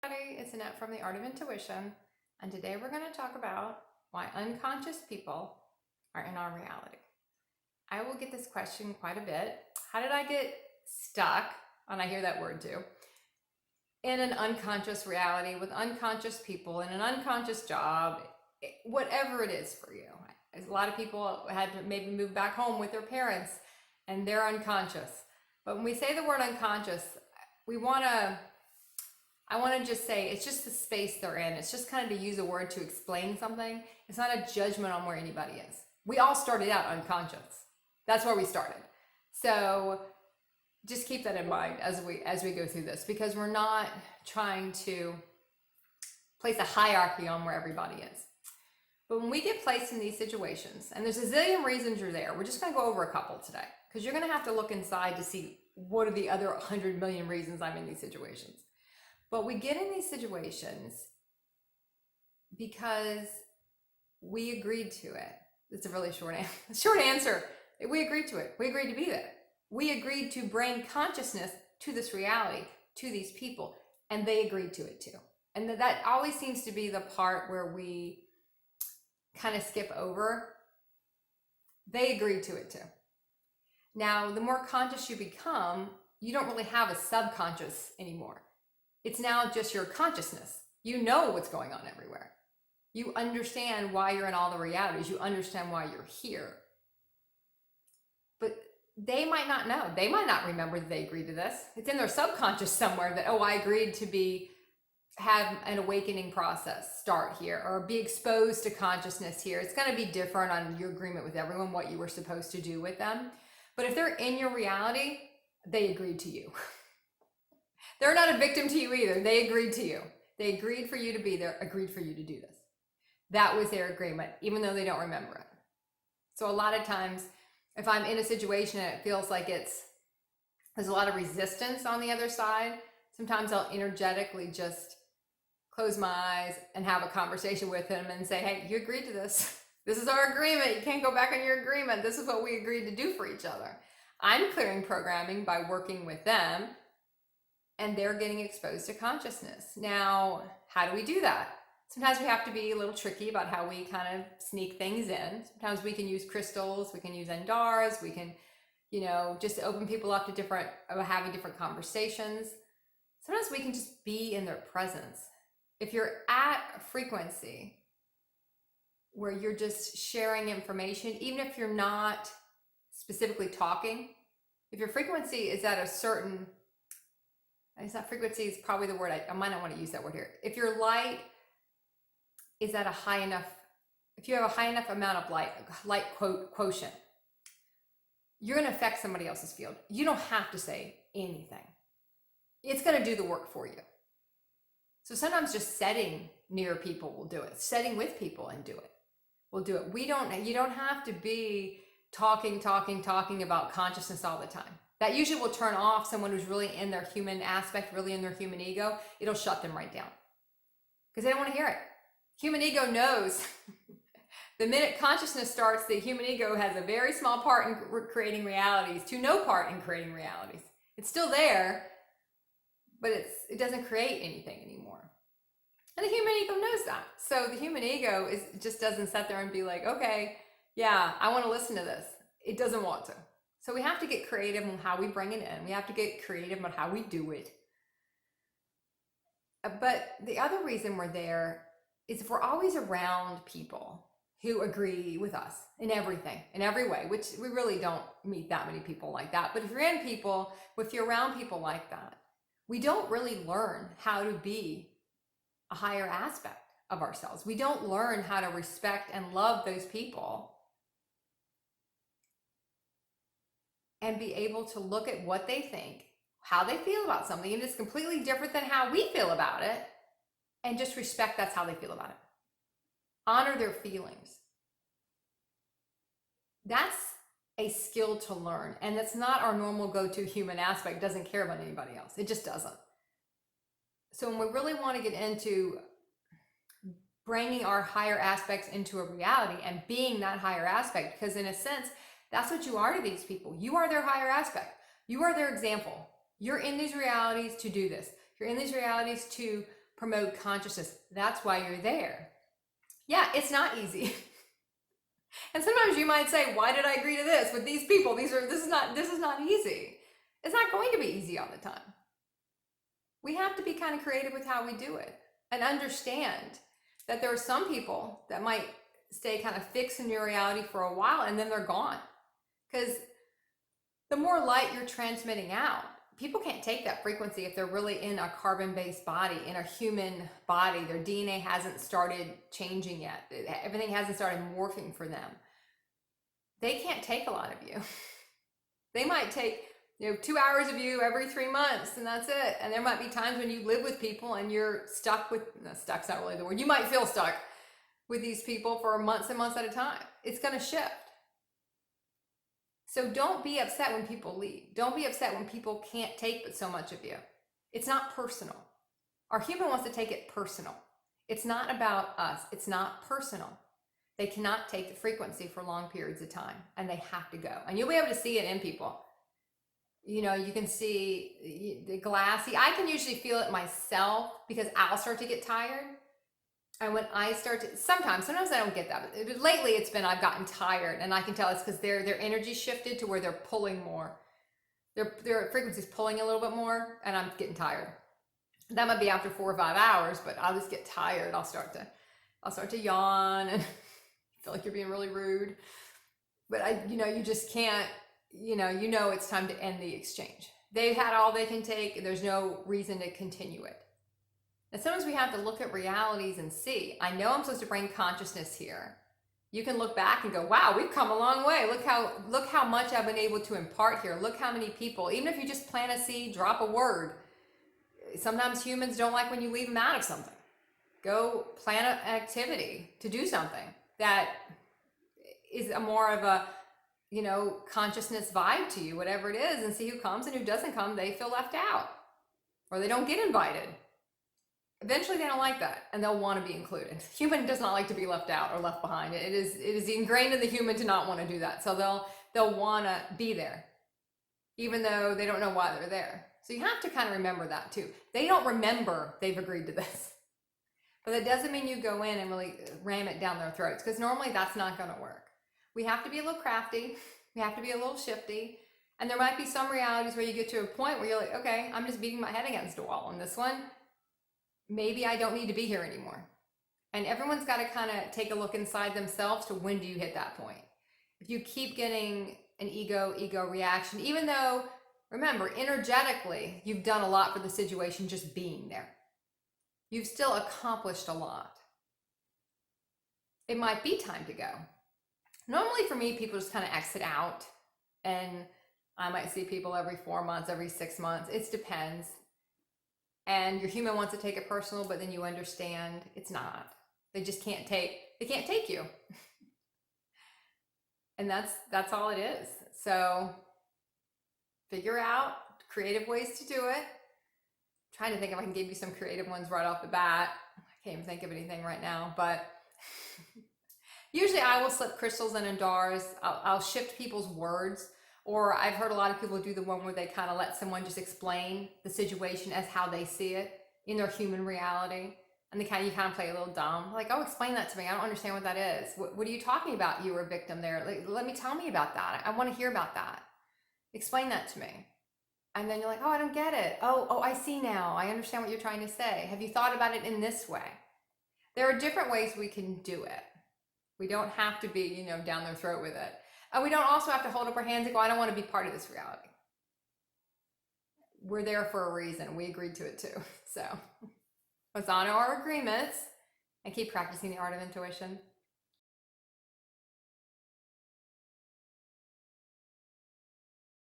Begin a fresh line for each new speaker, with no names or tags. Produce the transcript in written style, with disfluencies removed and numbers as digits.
Everybody, it's Annette from the Art of Intuition, and today we're going to talk about why unconscious people are in our reality. I will get this question quite a bit. How did I get stuck, and I hear that word too, in an unconscious reality with unconscious people in an unconscious job, whatever it is for you? A lot of people had to maybe move back home with their parents and they're unconscious. But when we say the word unconscious, we want to I want to just say it's just the space they're in. It's just kind of to use a word to explain something. It's not a judgment on where anybody is. We all started out unconscious. That's where we started. So just keep that in mind as we go through this, because we're not trying to place a hierarchy on where everybody is. But when we get placed in these situations, and there's a zillion reasons you're there, we're just going to go over a couple today, because you're going to have to look inside to see what are the other 100 million reasons I'm in these situations. But we get in these situations because we agreed to it. It's a really short answer. We agreed to it. We agreed to be there. We agreed to bring consciousness to this reality, to these people, and they agreed to it too. And that always seems to be the part where we kind of skip over. They agreed to it too. Now, the more conscious you become, you don't really have a subconscious anymore. It's now just your consciousness. You know what's going on everywhere. You understand why you're in all the realities. You understand why you're here. But they might not know. They might not remember that they agreed to this. It's in their subconscious somewhere that, I agreed to have an awakening process start here, or be exposed to consciousness here. It's going to be different on your agreement with everyone, what you were supposed to do with them. But if they're in your reality, they agreed to you. They're not a victim to you either. They agreed to you. They agreed for you to be there, agreed for you to do this. That was their agreement, even though they don't remember it. So a lot of times, if I'm in a situation and it feels like there's a lot of resistance on the other side, sometimes I'll energetically just close my eyes and have a conversation with them and say, hey, you agreed to this. This is our agreement. You can't go back on your agreement. This is what we agreed to do for each other. I'm clearing programming by working with them, and they're getting exposed to consciousness. Now, how do we do that? Sometimes we have to be a little tricky about how we kind of sneak things in. Sometimes we can use crystals, we can use Endars, we can, just open people up to having different conversations. Sometimes we can just be in their presence. If you're at a frequency where you're just sharing information, even if you're not specifically talking, if your frequency is at a certain, it's not frequency is probably the word, I might not want to use that word here. If your light is at a high enough, if you have a high enough amount of light quotient, you're going to affect somebody else's field. You don't have to say anything. It's going to do the work for you. So sometimes just sitting near people will do it. Sitting with people and do it. We'll do it. You don't have to be talking about consciousness all the time. That usually will turn off someone who's really in their human aspect, really in their human ego. It'll shut them right down because they don't want to hear it. Human ego knows the minute consciousness starts, the human ego has a very small part in creating realities to no part in creating realities. It's still there, but it doesn't create anything anymore. And the human ego knows that. So the human ego just doesn't sit there and be like, okay, yeah, I want to listen to this. It doesn't want to. So we have to get creative on how we bring it in. We have to get creative on how we do it. But the other reason we're there is if we're always around people who agree with us in everything, in every way, which we really don't meet that many people like that. But if you're around people like that, we don't really learn how to be a higher aspect of ourselves. We don't learn how to respect and love those people and be able to look at what they think, how they feel about something, and it's completely different than how we feel about it, and just respect that's how they feel about it. Honor their feelings. That's a skill to learn, and that's not our normal go-to human aspect. It doesn't care about anybody else. It just doesn't. So when we really want to get into bringing our higher aspects into a reality and being that higher aspect, because in a sense, that's what you are to these people. You are their higher aspect. You are their example. You're in these realities to do this. You're in these realities to promote consciousness. That's why you're there. Yeah, it's not easy. And sometimes you might say, why did I agree to this with these people? This is not easy. It's not going to be easy all the time. We have to be kind of creative with how we do it and understand that there are some people that might stay kind of fixed in your reality for a while and then they're gone. Because the more light you're transmitting out, people can't take that frequency if they're really in a carbon-based body, in a human body. Their DNA hasn't started changing yet. Everything hasn't started morphing for them. They can't take a lot of you. They might take 2 hours of you every 3 months, and that's it. And there might be times when you live with people and you're stuck with, no, stuck's not really the word. You might feel stuck with these people for months and months at a time. It's going to shift. So don't be upset when people leave. Don't be upset when people can't take but so much of you. It's not personal. Our human wants to take it personal. It's not about us. It's not personal. They cannot take the frequency for long periods of time, and they have to go. And you'll be able to see it in people. You can see the glassy. I can usually feel it myself because I'll start to get tired. And when I start to, sometimes I don't get that. But lately it's been I've gotten tired, and I can tell it's because their energy shifted to where they're pulling more. Their frequency's pulling a little bit more, and I'm getting tired. That might be after 4 or 5 hours, but I'll just get tired. I'll start to yawn and feel like you're being really rude. But you just can't. It's time to end the exchange. They've had all they can take. There's no reason to continue it. And sometimes we have to look at realities and see, I know I'm supposed to bring consciousness here. You can look back and go, wow, we've come a long way. Look how much I've been able to impart here. Look how many people, even if you just plant a seed, drop a word. Sometimes humans don't like when you leave them out of something. Go plan an activity to do something that is more of a consciousness vibe to you, whatever it is, and see who comes, and who doesn't come, they feel left out or they don't get invited. Eventually they don't like that, and they'll want to be included. Human does not like to be left out or left behind. It is ingrained in the human to not want to do that. So they'll want to be there, even though they don't know why they're there. So you have to kind of remember that too. They don't remember they've agreed to this. But that doesn't mean you go in and really ram it down their throats, because normally that's not going to work. We have to be a little crafty. We have to be a little shifty. And there might be some realities where you get to a point where you're like, okay, I'm just beating my head against a wall on this one. Maybe I don't need to be here anymore. And everyone's got to kind of take a look inside themselves to when do you hit that point. If you keep getting an ego reaction, even though, remember, energetically, you've done a lot for the situation just being there. You've still accomplished a lot. It might be time to go. Normally for me, people just kind of exit out, and I might see people every 4 months, every 6 months. It depends. And your human wants to take it personal, but then you understand it's not. They just can't take you. And that's all it is. So figure out creative ways to do it. I'm trying to think if I can give you some creative ones right off the bat. I can't even think of anything right now, but usually I will slip crystals in jars. I'll shift people's words. Or I've heard a lot of people do the one where they kind of let someone just explain the situation as how they see it in their human reality. And you kind of play a little dumb. Like, oh, explain that to me. I don't understand what that is. What are you talking about? You were a victim there. Tell me about that. I want to hear about that. Explain that to me. And then you're like, oh, I don't get it. Oh, I see now. I understand what you're trying to say. Have you thought about it in this way? There are different ways we can do it. We don't have to be, down their throat with it. And we don't also have to hold up our hands and go, I don't want to be part of this reality. We're there for a reason. We agreed to it too. So let's honor our agreements and keep practicing the art of intuition.